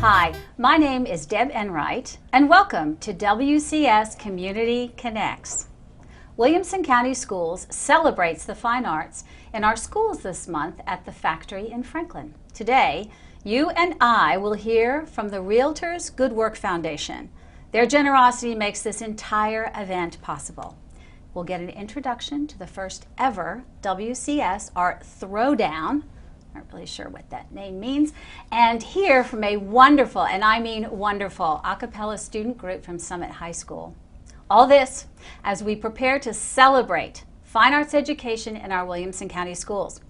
Hi, my name is Deb Enright, and welcome to WCS Community Connects. Williamson County Schools celebrates the fine arts in our schools this month at the Factory in Franklin. Today, you and I will hear from the Realtors Good Work Foundation. Their generosity makes this entire event possible. We'll get an introduction to the first ever WCS Art Throwdown. Not really sure what that name means, and hear from a wonderful, and I mean wonderful, a cappella student group from Summit High School. All this as we prepare to celebrate fine arts education in our Williamson County schools.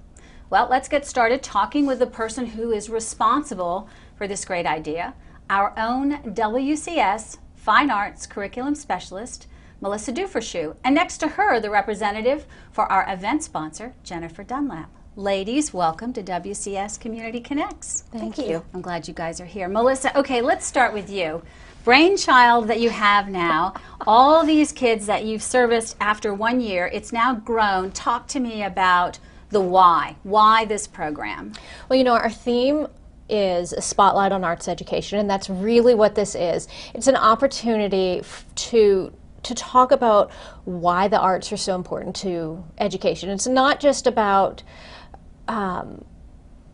Well, let's get started talking with the person who is responsible for this great idea, our own WCS Fine Arts Curriculum Specialist, Melissa Dufrechou, and next to her, the representative for our event sponsor, Jennifer Dunlap. Ladies, welcome to WCS Community Connects. Thank you. I'm glad you guys are here. Melissa, okay, let's start with you. Brainchild that you have now, all these kids that you've serviced after 1 year, it's now grown. Talk to me about the why. Why this program? Well, you know, our theme is a spotlight on arts education, and that's really what this is. It's an opportunity to talk about why the arts are so important to education. It's not just about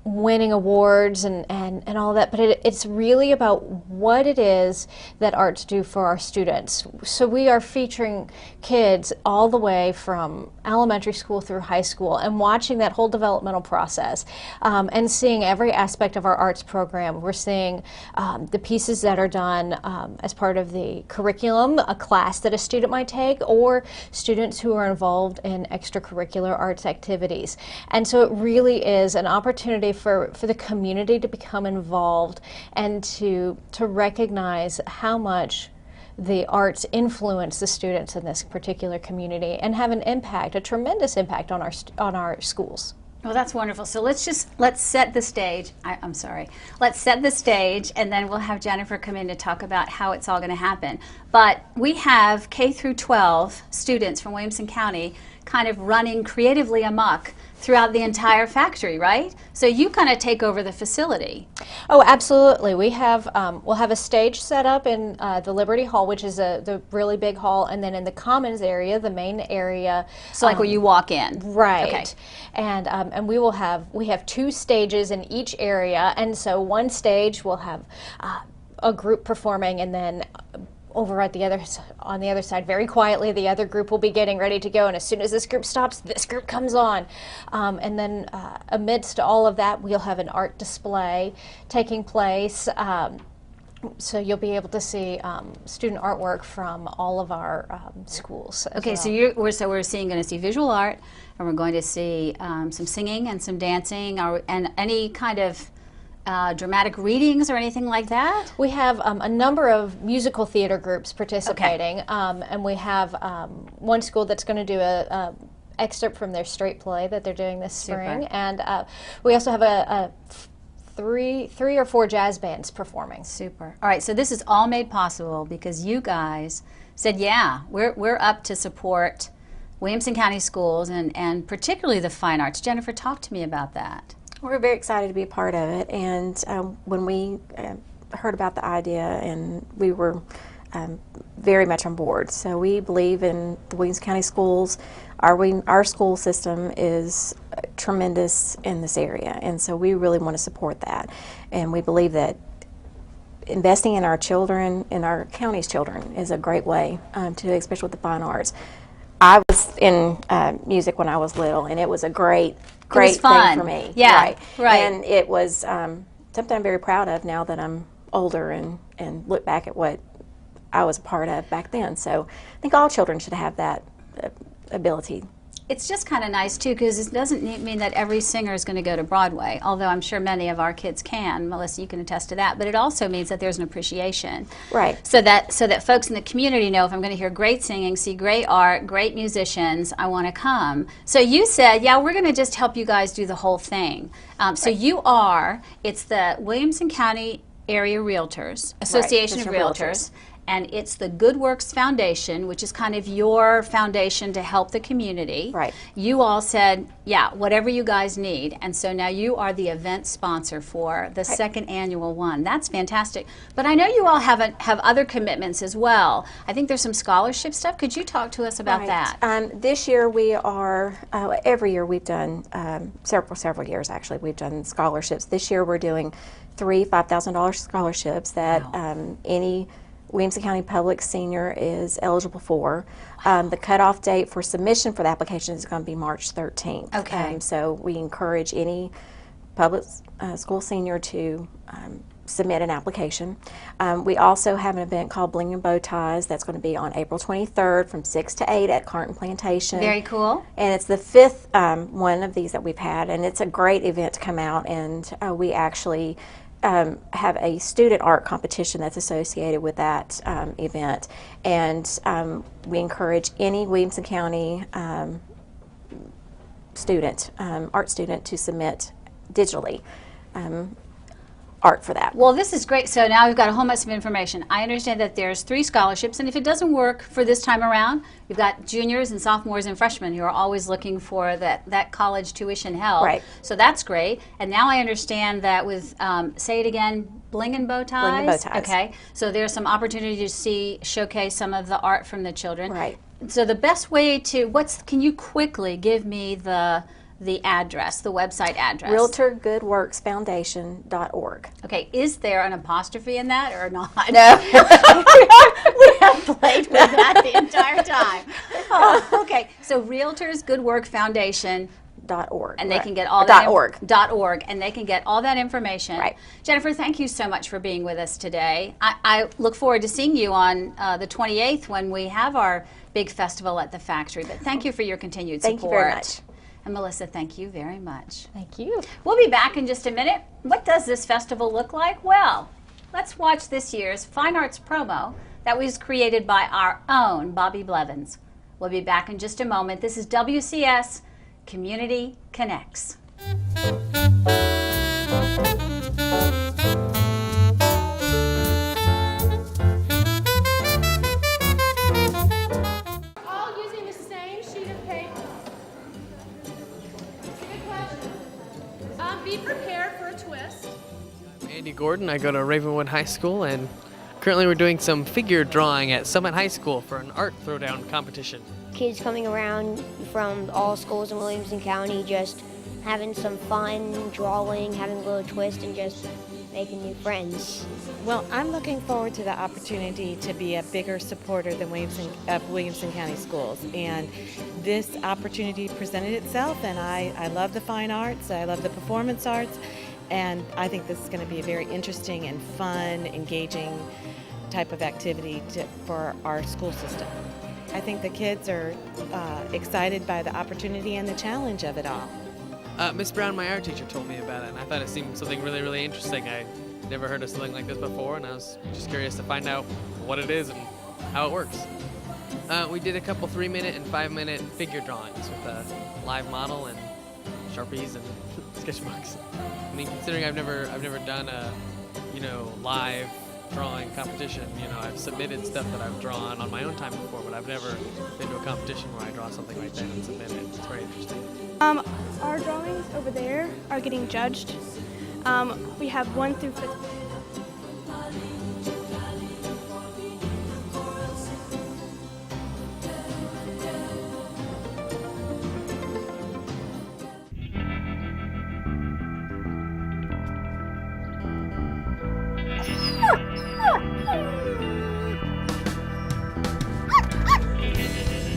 winning awards and all that, but it's really about what it is that arts do for our students. So we are featuring kids all the way from elementary school through high school and watching that whole developmental process and seeing every aspect of our arts program. We're seeing the pieces that are done as part of the curriculum, a class that a student might take, or students who are involved in extracurricular arts activities. And so it really is an opportunity for the community to become involved and to recognize how much the arts influence the students in this particular community and have an impact, a tremendous impact on our schools. Well, that's wonderful. So let's set the stage. Let's set the stage, and then we'll have Jennifer come in to talk about how it's all going to happen. But we have K through 12 students from Williamson County kind of running creatively amok throughout the entire factory, right? So you kind of take over the facility. Oh, absolutely. We have we'll have a stage set up in the Liberty Hall, which is the really big hall, and then in the Commons area, the main area. So like where you walk in. Right. Okay. And we have 2 stages in each area, and so one stage will have a group performing, and then over at on the other side, very quietly, the other group will be getting ready to go, and as soon as this group stops, this group comes on. And then amidst all of that, we'll have an art display taking place. So you'll be able to see student artwork from all of our schools. Okay, well. so we're going to see visual art, and we're going to see some singing and some dancing, and any kind of dramatic readings or anything like that? We have a number of musical theater groups participating, and we have one school that's going to do a excerpt from their straight play that they're doing this spring, and we also have three or four jazz bands performing. Super. All right, so this is all made possible because you guys said, yeah, we're up to support Williamson County schools and particularly the fine arts. Jennifer, talk to me about that. We're very excited to be a part of it, and when we heard about the idea, and we were very much on board. So we believe in the Williamson County schools. Our school system is tremendous in this area, and so we really want to support that. And we believe that investing in our children, in our county's children, is a great way to, especially with the fine arts. I was in music when I was little, and it was a great thing for me. Yeah, right. And it was something I'm very proud of now that I'm older and look back at what I was a part of back then. So I think all children should have that ability. it's just kind of nice too, because it doesn't mean that every singer is going to go to Broadway, although I'm sure many of our kids can. Melissa, you can attest to that. But it also means that there's an appreciation. Right. So that folks in the community know, if I'm going to hear great singing, see great art, great musicians, I want to come. So you said, yeah, we're going to just help you guys do the whole thing. So you are, it's the Williamson County Area Realtors, Association of Realtors. And it's the Good Works Foundation, which is kind of your foundation to help the community. Right. You all said, yeah, whatever you guys need. And so now you are the event sponsor for the second annual one. That's fantastic. But I know you all have other commitments as well. I think there's some scholarship stuff. Could you talk to us about that? This year we are, every year we've done, several years actually, we've done scholarships. This year we're doing 3 $5,000 scholarships that any Williamson County Public Senior is eligible for. The cutoff date for submission for the application is going to be March 13th. Okay. So we encourage any public school senior to submit an application. We also have an event called Bling and Bow Ties that's going to be on April 23rd from 6 to 8 at Carton Plantation. Very cool. And it's the 5th one of these that we've had, and it's a great event to come out, and we actually have a student art competition that's associated with that event, and we encourage any Williamson County student, art student, to submit digitally art for that. Well, this is great. So now we've got a whole bunch of information. I understand that there's 3 scholarships, and if it doesn't work for this time around, you've got juniors and sophomores and freshmen who are always looking for that college tuition help. Right. So that's great. And now I understand that with, say it again, Bling and Bow Ties? Bling and Bow Ties. Okay. So there's some opportunity to showcase some of the art from the children. Right. So the best way to, can you quickly give me the address, the website address? RealtorGoodWorksFoundation.org. Okay, is there an apostrophe in that or not? No. We have played with that the entire time. Oh, okay, so Realtors Good Work Foundation. .org. And they can get all that .org. .org, and they can get all that information. Right. Jennifer, thank you so much for being with us today. I look forward to seeing you on the 28th when we have our big festival at the factory. But thank you for your continued support. Thank you very much. And Melissa, thank you very much. Thank you. We'll be back in just a minute. What does this festival look like? Well, let's watch this year's Fine Arts promo that was created by our own Bobby Blevins. We'll be back in just a moment. This is WCS Community Connects. All using the same sheet of paper. Good question. Be prepared for a twist. I'm Andy Gordon. I go to Ravenwood High School, and currently we're doing some figure drawing at Summit High School for an art throwdown competition. Kids coming around from all schools in Williamson County, just having some fun, drawing, having a little twist, and just making new friends. Well, I'm looking forward to the opportunity to be a bigger supporter than Williamson County Schools. And this opportunity presented itself, and I love the fine arts, I love the performance arts, and I think this is going to be a very interesting and fun, engaging type of activity for our school system. I think the kids are excited by the opportunity and the challenge of it all. Miss Brown, my art teacher, told me about it, and I thought it seemed something really, really interesting. I never heard of something like this before, and I was just curious to find out what it is and how it works. We did a couple 3-minute and 5-minute figure drawings with a live model and Sharpies and sketchbooks. I mean, considering I've never done a, live drawing competition. I've submitted stuff that I've drawn on my own time before, but I've never been to a competition where I draw something like that and submit it. It's very interesting. Our drawings over there are getting judged. We have 1 through 5th.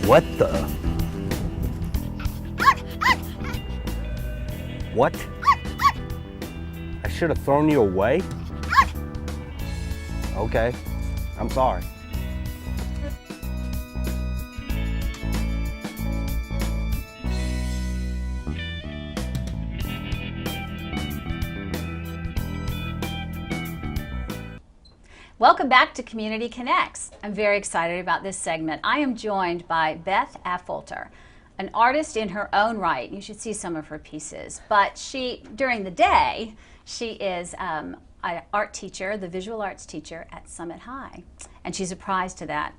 What the? What? I should have thrown you away? Okay, I'm sorry. Welcome back to Community Connects. I'm very excited about this segment. I am joined by Beth Affolter, an artist in her own right. You should see some of her pieces. But during the day, she is an art teacher, the visual arts teacher at Summit High. And she's a prize to that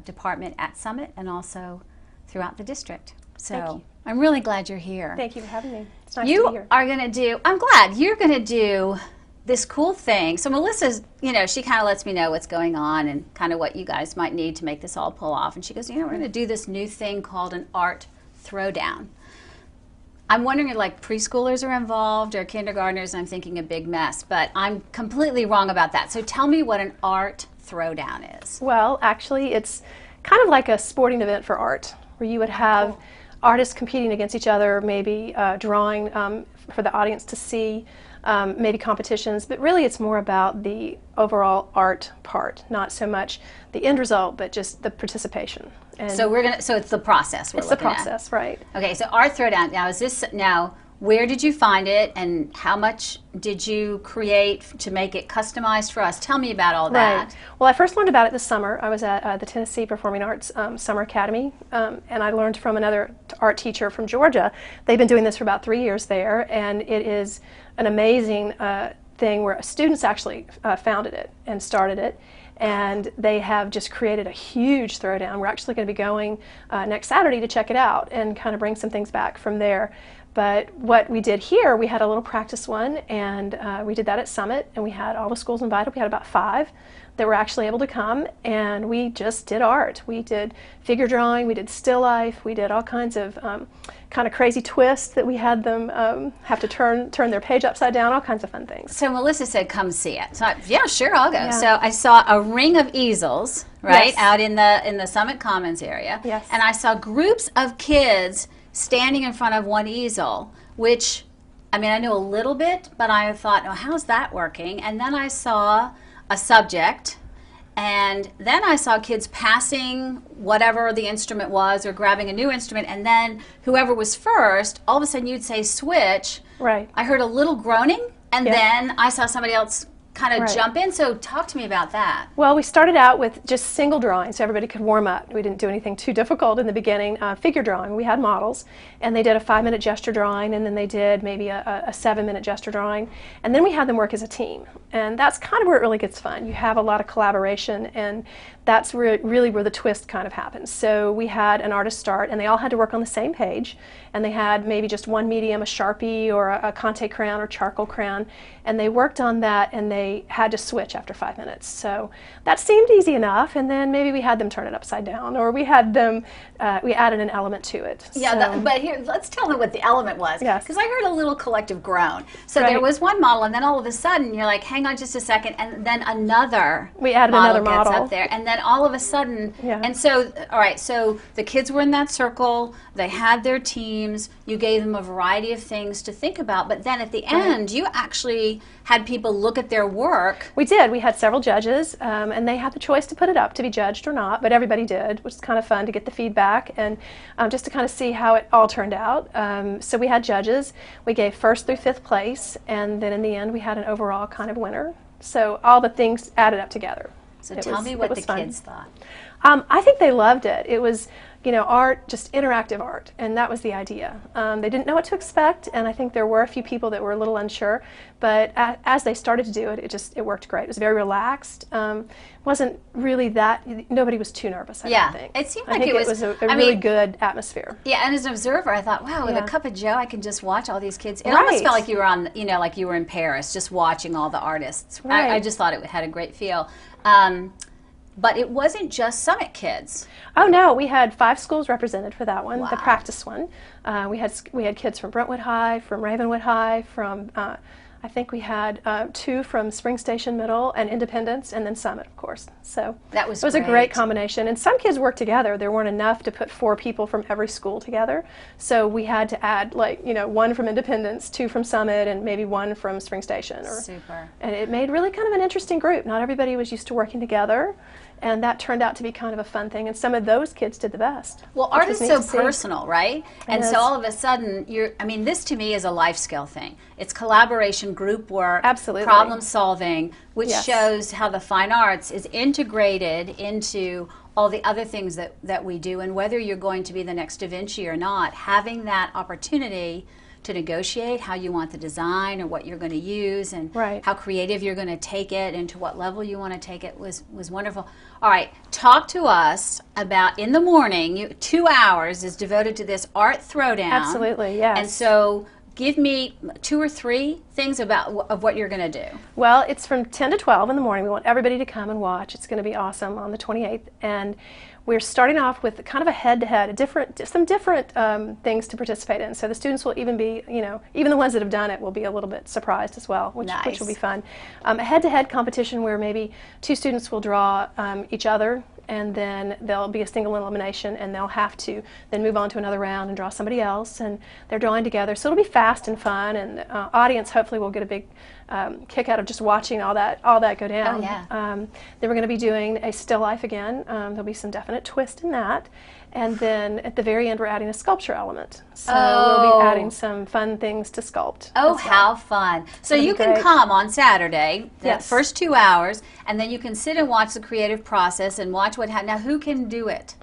department at Summit and also throughout the district. So I'm really glad you're here. Thank you for having me. It's nice to be here. Are going to do, I'm glad, you're going to do this cool thing. So Melissa's, she kind of lets me know what's going on and kind of what you guys might need to make this all pull off. And she goes, we're going to do this new thing called an art throwdown. I'm wondering if like preschoolers are involved or kindergartners. I'm thinking a big mess, but I'm completely wrong about that. So tell me what an art throwdown is. Well, actually, it's kind of like a sporting event for art, where you would have artists competing against each other, maybe drawing for the audience to see, maybe competitions, but really it's more about the overall art part, not so much the end result, but just the participation. And so it's the process we're looking at. It's the process, right. Okay, so art throwdown. Now, where did you find it and how much did you create to make it customized for us? Tell me about all that. Right. Well, I first learned about it this summer. I was at the Tennessee Performing Arts Summer Academy, and I learned from another art teacher from Georgia. They've been doing this for about 3 years there, and it is an amazing thing where students actually founded it and started it. And they have just created a huge throwdown. We're actually going to be going next Saturday to check it out and kind of bring some things back from there. But what we did here, we had a little practice one, and we did that at Summit, and we had all the schools invited. We had about 5 that were actually able to come, and we just did art. We did figure drawing, we did still life, we did all kinds of kind of crazy twists that we had them have to turn their page upside down, all kinds of fun things. So Melissa said, come see it. So yeah, sure, I'll go. Yeah. So I saw a ring of easels, right, out in the Summit Commons area. Yes. And I saw groups of kids standing in front of one easel, which, I mean, I knew a little bit, but I thought, oh, how's that working? And then I saw a subject, and then I saw kids passing whatever the instrument was or grabbing a new instrument, and then whoever was first, all of a sudden you'd say switch. Right. I heard a little groaning, and then I saw somebody else kind of jump in. So talk to me about that. Well, we started out with just single drawing so everybody could warm up. We didn't do anything too difficult in the beginning. Figure drawing, we had models, and they did a 5-minute gesture drawing, and then they did maybe a 7-minute gesture drawing, and then we had them work as a team. And that's kind of where it really gets fun. You have a lot of collaboration, and that's really where the twist kind of happens. So we had an artist start, and they all had to work on the same page, and they had maybe just one medium, a Sharpie or a Conte crayon or charcoal crayon, and they worked on that, and they had to switch after 5 minutes. So that seemed easy enough, and then maybe we had them turn it upside down, or we had them, we added an element to it. Yeah, so, but here, let's tell them what the element was. Yes. Because I heard a little collective groan. So there was one model, and then all of a sudden, you're like, hang on just a second, and then another we added another model gets up there, and then all of a sudden, and so, all right, so the kids were in that circle, they had their teams, you gave them a variety of things to think about, but then at the end, you actually had people look at their work. We did. We had several judges, and they had the choice to put it up to be judged or not, but everybody did, which is kind of fun to get the feedback and just to kind of see how it all turned out. So we had judges. We gave 1st through 5th place, and then in the end we had an overall kind of winner. So all the things added up together. So tell me what the kids thought. I think they loved it. It was, art, just interactive art, and that was the idea. They didn't know what to expect, and I think there were a few people that were a little unsure, but as they started to do it, it worked great. It was very relaxed. Wasn't really nobody was too nervous, I don't think. It seemed like it was a really good atmosphere. Yeah, and as an observer, I thought, wow, with a cup of Joe, I can just watch all these kids. It almost felt like you were on, like you were in Paris, just watching all the artists. Right. I just thought it had a great feel. But it wasn't just Summit kids. Oh no, we had 5 schools represented for that one, Wow. the practice one. We had kids from Brentwood High, from Ravenwood High, from I think we had 2 from Spring Station Middle and Independence, and then Summit, of course. So it was a great combination. And some kids worked together. There weren't enough to put 4 people from every school together. So we had to add 1 from Independence, 2 from Summit, and maybe 1 from Spring Station. Super. And it made really kind of an interesting group. Not everybody was used to working together. And that turned out to be kind of a fun thing, and some of those kids did the best. Well, which art was is neat so to see. personal, right? And is. so all of a sudden, I mean, this to me is a life skill thing. It's collaboration, group work, Absolutely. problem solving, which Yes. shows how the fine arts is integrated into all the other things that we do. And whether you're going to be the next Da Vinci or not, having that opportunity to negotiate how you want the design or what you're going to use and Right. how creative you're going to take it and to what level you want to take it was wonderful. All right, talk to us about in the morning, 2 hours is devoted to this art throwdown. Absolutely, yes. And so give me 2 or 3 things of what you're going to do. Well, it's from 10 to 12 in the morning. We want everybody to come and watch. It's going to be awesome on the 28th. And we're starting off with kind of a head-to-head, some different things to participate in. So the students will even be, even the ones that have done it will be a little bit surprised as well, which will be fun. A head-to-head competition where maybe 2 students will draw each other, and then there'll be a single elimination, and they'll have to then move on to another round and draw somebody else, and they're drawing together. So it'll be fast and fun, and the audience hopefully will get a big kick out of just watching all that go down. Oh, yeah. Then we're going to be doing a still life again. There'll be some definite twist in that. And then at the very end, we're adding a sculpture element. So we'll be adding some fun things to sculpt. Oh, how fun. So you can great. come on Saturday, the Yes. first 2 hours, and then you can sit and watch the creative process and watch what happens. Now, who can do it?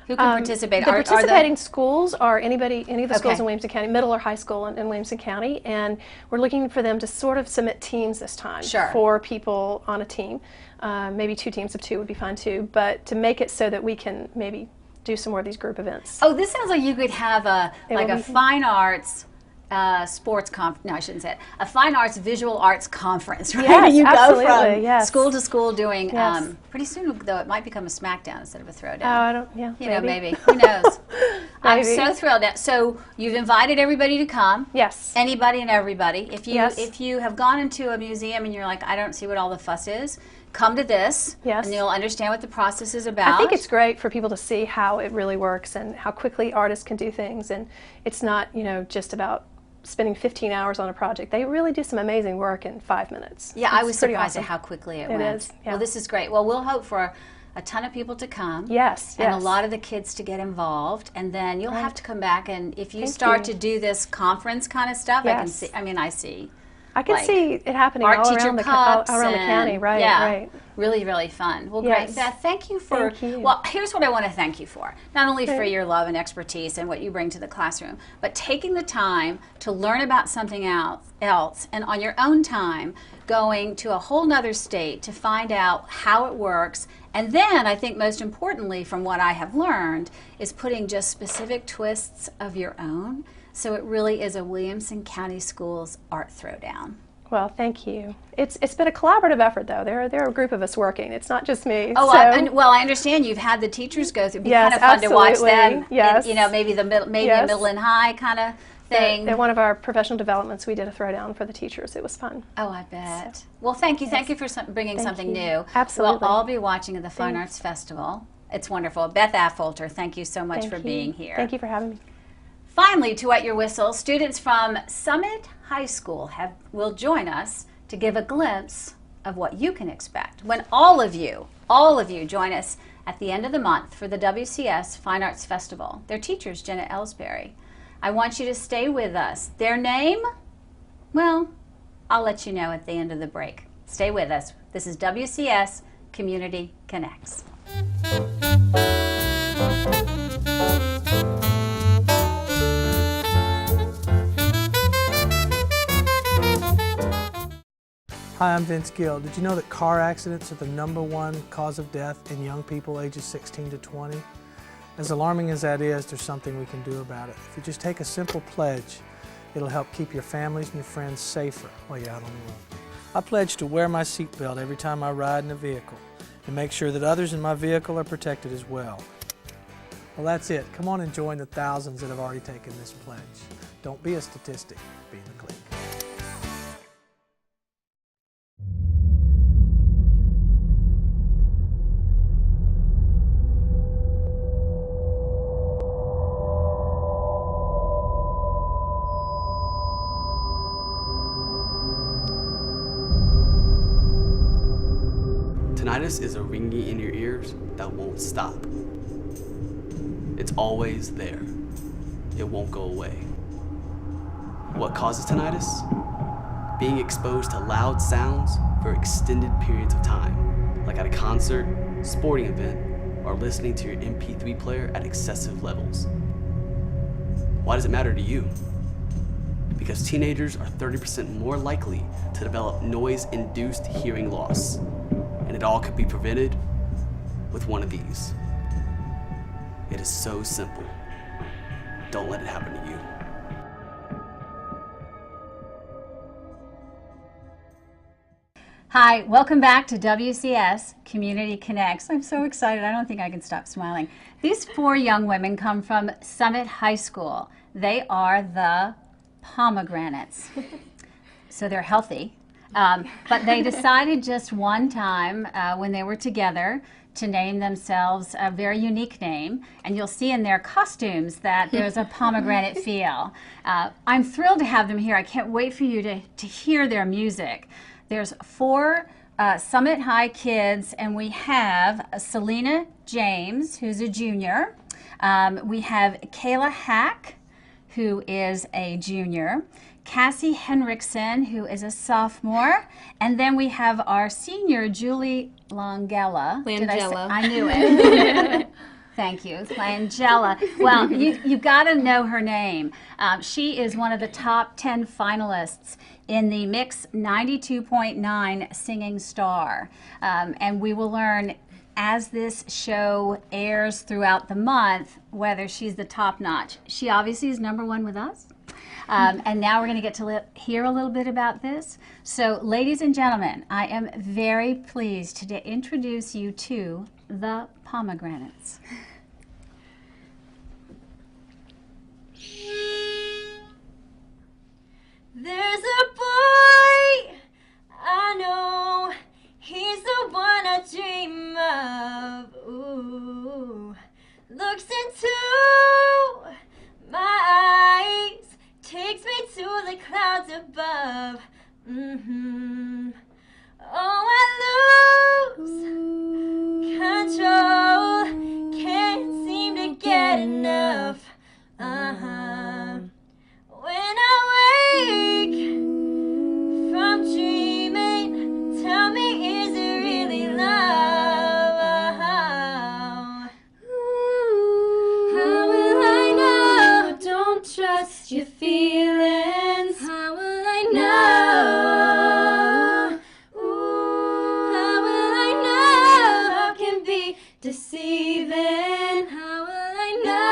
Who can participate? The participating schools are any of the Okay. schools in Williamson County, middle or high school in Williamson County, and we're looking for them to sort of submit teams this time. Sure. 4 people on a team. Maybe 2 teams of 2 would be fine too, but to make it so that we can maybe do some more of these group events. Oh, this sounds like you could have a fine arts sports conference. No, I shouldn't say it. A fine arts, visual arts conference, right? Yes, And you go absolutely, from yes. school to school doing. Yes. Pretty soon, though, it might become a smackdown instead of a throwdown. I don't. Yeah. You know, maybe. Who knows? I'm Maybe. so thrilled. So you've invited everybody to come. Yes. Anybody and everybody. If you Yes. if you have gone into a museum and you're like, I don't see what all the fuss is, come to this. Yes. And you'll understand what the process is about. I think it's great for people to see how it really works and how quickly artists can do things, and it's not just about spending 15 hours on a project. They really do some amazing work in 5 minutes. Yeah, I It's was pretty surprised awesome. at how quickly it It went. is, yeah. Well, this is great. Well, we'll hope for a ton of people to come. Yes, And yes. a lot of the kids to get involved. And then you'll have to come back, and if you Thank start you. to do this conference kind of stuff, I can Yes. see, I see. I can like, see it happening art all teacher around the cups around the county. and- Right, yeah, right. Really, really fun. Well, Yes. great. Beth, thank you for, Thank you. well, here's what I want to thank you for. Not only for Great. your love and expertise and what you bring to the classroom, but taking the time to learn about something else and on your own time going to a whole nother state to find out how it works. And then I think most importantly from what I have learned is putting just specific twists of your own. So it really is a Williamson County Schools art throwdown. Well, thank you. It's been a collaborative effort, though. There are a group of us working. It's not just me. Oh, so, I understand you've had the teachers go through. It'd be Yes, kind of fun to watch absolutely. them. Yes. And, maybe a Yes. middle and high kind of thing. they're one of our professional developments. We did a throwdown for the teachers. It was fun. Oh, I bet. Well, thank you. Thank you for bringing Thank something you. new. Absolutely. We'll all be watching at the Fine Arts Festival. It's wonderful. Beth Affolter, thank you so much Thank for you. being here. Thank you for having me. Finally, to wet your whistle, students from Summit High School will join us to give a glimpse of what you can expect when all of you join us at the end of the month for the WCS Fine Arts Festival. Their teachers, Jenna Ellsbury. I want you to stay with us. Their name? Well, I'll let you know at the end of the break. Stay with us. This is WCS Community Connects. Hi, I'm Vince Gill. Did you know that car accidents are the #1 cause of death in young people ages 16 to 20? As alarming as that is, there's something we can do about it. If you just take a simple pledge, it'll help keep your families and your friends safer while you're out on the road. I pledge to wear my seatbelt every time I ride in a vehicle and make sure that others in my vehicle are protected as well. Well, that's it. Come on and join the thousands that have already taken this pledge. Don't be a statistic, be the clique. Tonight Tinnitus is a ringing in your ears that won't stop. It's always there. It won't go away. What causes tinnitus? Being exposed to loud sounds for extended periods of time, like at a concert, sporting event, or listening to your MP3 player at excessive levels. Why does it matter to you? Because teenagers are 30% more likely to develop noise-induced hearing loss, and it all could be prevented with one of these. It is so simple. Don't let it happen to you. Hi, welcome back to WCS Community Connects. I'm so excited. I don't think I can stop smiling. These 4 young women come from Summit High School. They are the pomegranates. So they're healthy. But they decided just one time when they were together to name themselves a very unique name, and you'll see in their costumes that there's a pomegranate feel. I'm thrilled to have them here. I can't wait for you to hear their music. There's 4 Summit High kids, and we have Celina James, who's a junior. We have Kayla Hack, who is a junior. Cassie Henriksen, who is a sophomore. And then we have our senior, Julie Langella. I knew it. Thank you. It's Langella. Well, you've got to know her name. She is one of the top 10 finalists in the Mix 92.9 Singing Star. And we will learn as this show airs throughout the month whether she's the top notch. She obviously is #1 with us. And now we're going to get to hear a little bit about this. So, ladies and gentlemen, I am very pleased to introduce you to the pomegranates. There's a boy I know, he's the one I dream of. Ooh, looks into my eyes, takes me to the clouds above. Oh, I lose control, can't seem to get enough. When I wake from dreaming, tell me, is it really love? How will I know? Don't trust your feelings. How will I know? How will I know? Love can be deceiving. How will I know?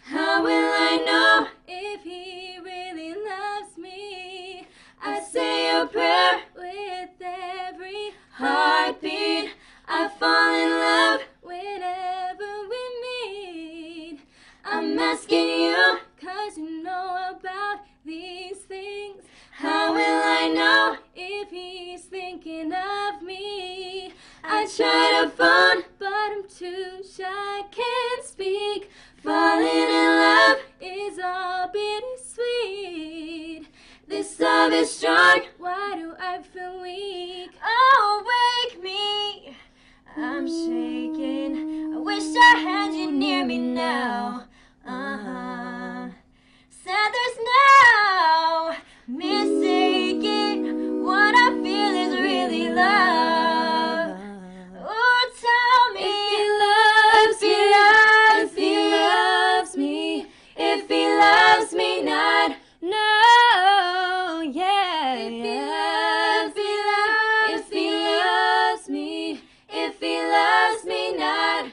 How will I know if he really loves me? I say a prayer with every heartbeat. I fall in love whenever we meet. I'm asking you, 'cause you know about these things. How will I know if he's thinking of me? I try to phone, but I'm too shy, can't speak. Falling in love is all bittersweet. This love is strong, why do I feel weak? Oh, wake me, I'm shaking. I wish I had you near me now. Said there's no mistaking what I feel is really love. Oh, tell me if he loves me, if he loves me not. No, yeah, if he loves me, if he loves me not.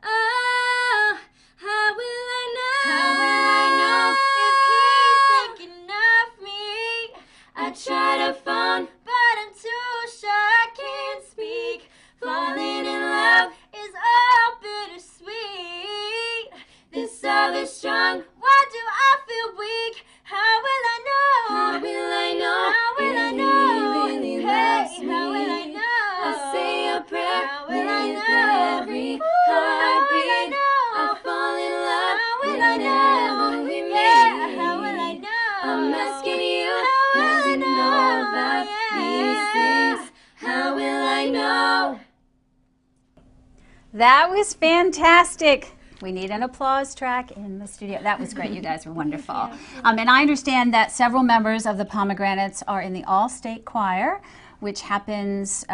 Oh, how will I know? That was fantastic. We need an applause track in the studio. That was great. You guys were wonderful. And I understand that several members of the Pomegranates are in the All-State Choir, which happens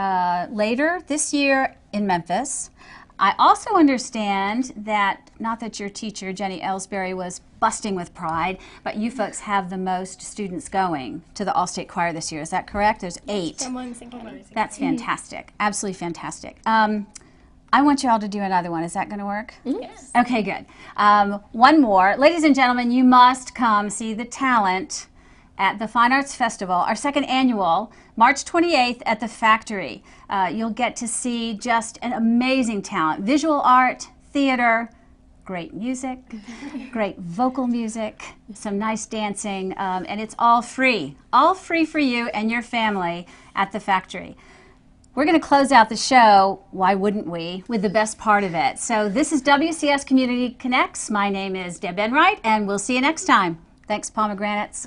later this year in Memphis. I also understand that, not that your teacher, Jenny Ellsbury, was busting with pride, but you folks have the most students going to the All-State Choir this year. Is that correct? There's 8. From Williamson County. That's fantastic. Absolutely fantastic. I want you all to do another one. Is that going to work? Yes. Okay, good. One more. Ladies and gentlemen, you must come see the talent at the Fine Arts Festival, our second annual, March 28th at the Factory. You'll get to see just an amazing talent. Visual art, theater, great music, great vocal music, some nice dancing, and it's all free for you and your family at the Factory. We're going to close out the show, why wouldn't we, with the best part of it. So this is WCS Community Connects. My name is Deb Enright, and we'll see you next time. Thanks, Pomegranates.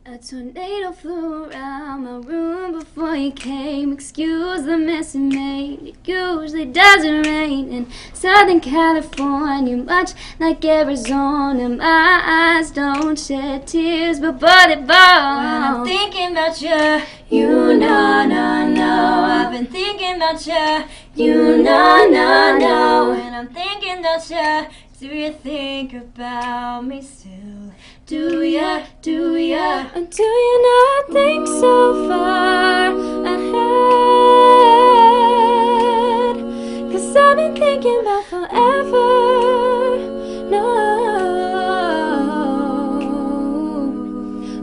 A tornado flew around my room before you came. Excuse the mess it made. It usually doesn't rain in Southern California, much like Arizona. My eyes don't shed tears before they fall. When I'm thinking about you, you know, no. I've been thinking about you, you know, no. When I'm thinking about you, do you think about me still? Do ya? Or do you not think so far ahead? 'Cause I've been thinking about forever. No.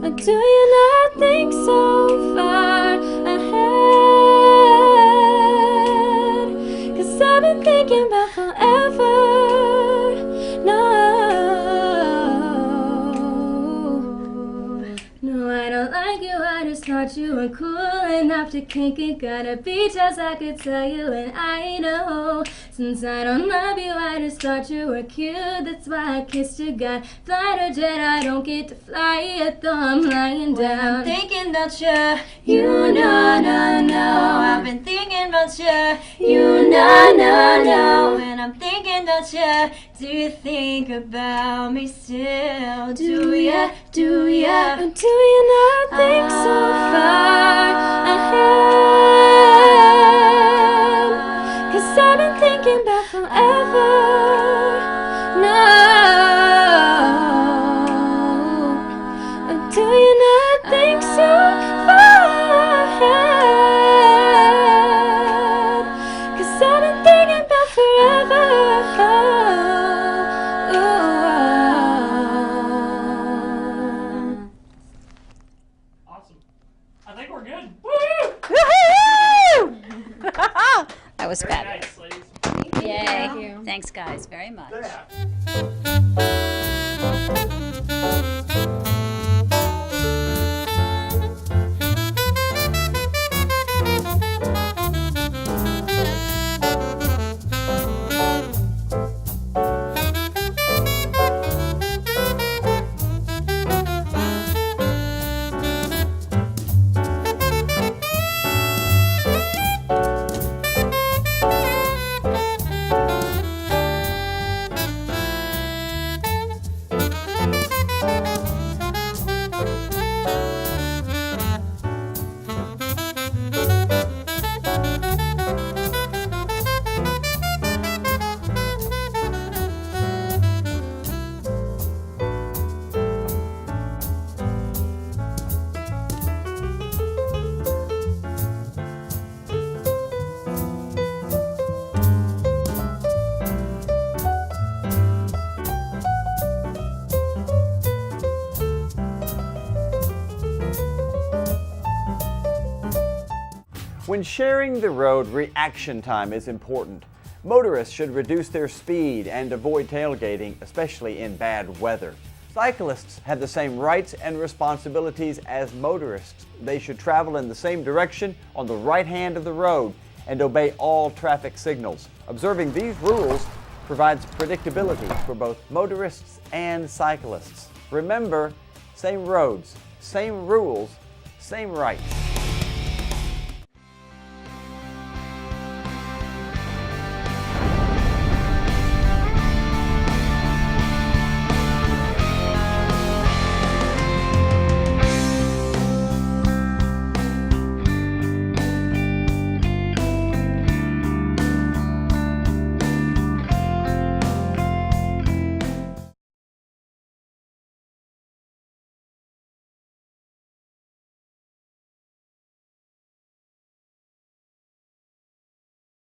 Or do you not think so far ahead? 'Cause I've been thinking about forever. Thought you were cool enough to kick it. Gotta be just I could tell you, and I know. Since I don't love you, I just thought you were cute. That's why I kissed you. Got fighter jet, I don't get to fly it though I'm lying down. I'm thinking about you, you know, no. I've been thinking about you, you know, no. When I'm thinking about you, do you think about me still? Do ya? Or do you not think so far ahead? 'Cause I've been thinking about forever. No. Or do you not think so far ahead? 'Cause I've been thinking about forever. That was fabulous. Nice, Yay. Thank you. Thanks, guys, very much. When sharing the road, reaction time is important. Motorists should reduce their speed and avoid tailgating, especially in bad weather. Cyclists have the same rights and responsibilities as motorists. They should travel in the same direction on the right hand of the road and obey all traffic signals. Observing these rules provides predictability for both motorists and cyclists. Remember, same roads, same rules, same rights.